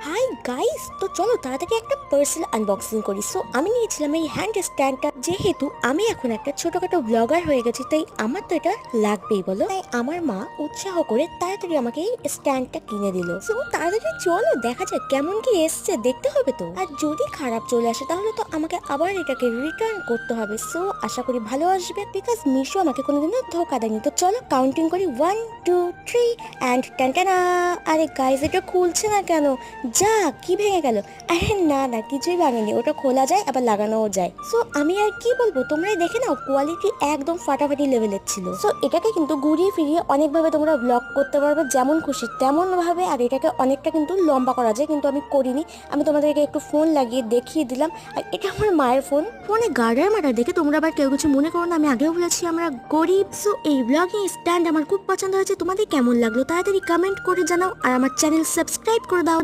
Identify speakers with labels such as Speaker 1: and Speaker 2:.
Speaker 1: Hi guys, তো চলো তাড়াতাড়ি একটা পার্সেল আনবক্সিং করি। সো আমি নিয়েছিলাম এই হ্যান্ড স্ট্যান্ডটা, যেহেতু আমি এখন একটা ছোটখাটো ব্লগার হয়ে গেছি তাই আমার তো এটা লাগবেই বলো। তাই আমার মা উৎসাহ করে তাড়াতাড়ি আমাকে এই স্ট্যান্ডটা কিনে দিল। সো তাড়াতাড়ি চলো দেখা যাক কেমন কি এসছে, দেখতে হবে তো। আর যদি খারাপ চলে আসে তাহলে তো আমাকে আবার এটাকে রিটার্ন করতে হবে। সো আশা করি ভালো আসবে, বিকজ মিশো আমাকে কোনোদিনও ধোকা দেয়নি। তো চলো কাউন্টিং করি, 1 2 3 অ্যান্ড টানটানা। আরে গাইস, এটা খুলছে না কেন? যা, কি ভেঙে গেল? আরে না না, কিছুই ভাঙেনি, ওটা খোলা যায় আবার লাগানোও যায়। সো আমি আর কি বলবো, তোমরাই দেখে নাও, কোয়ালিটি একদম ফাটাফাটি লেভেলের ছিল। সো এটাকে কিন্তু ঘুরিয়ে ফিরিয়ে অনেকভাবে তোমরা ব্লগ করতে পারবে, যেমন খুশি তেমন ভাবে। আর এটাকে অনেকটা কিন্তু লম্বা করা যায়, কিন্তু আমি করিনি। আমি তোমাদেরকে একটু ফোন লাগিয়ে দেখিয়ে দিলাম। আর এটা আমার মায়ের ফোন। ফোনে গার্ডার মার্ডার দেখে তোমরা আবার কেউ কিছু মনে করো না, আমি আগেও বলেছি আমরা গরিব। সো এই ব্লগিং স্ট্যান্ড আমার খুব পছন্দ হয়েছে। তোমাদের কেমন লাগলো তাড়াতাড়ি কমেন্ট করে জানাও, আর আমার চ্যানেল সাবস্ক্রাইব করে দাও।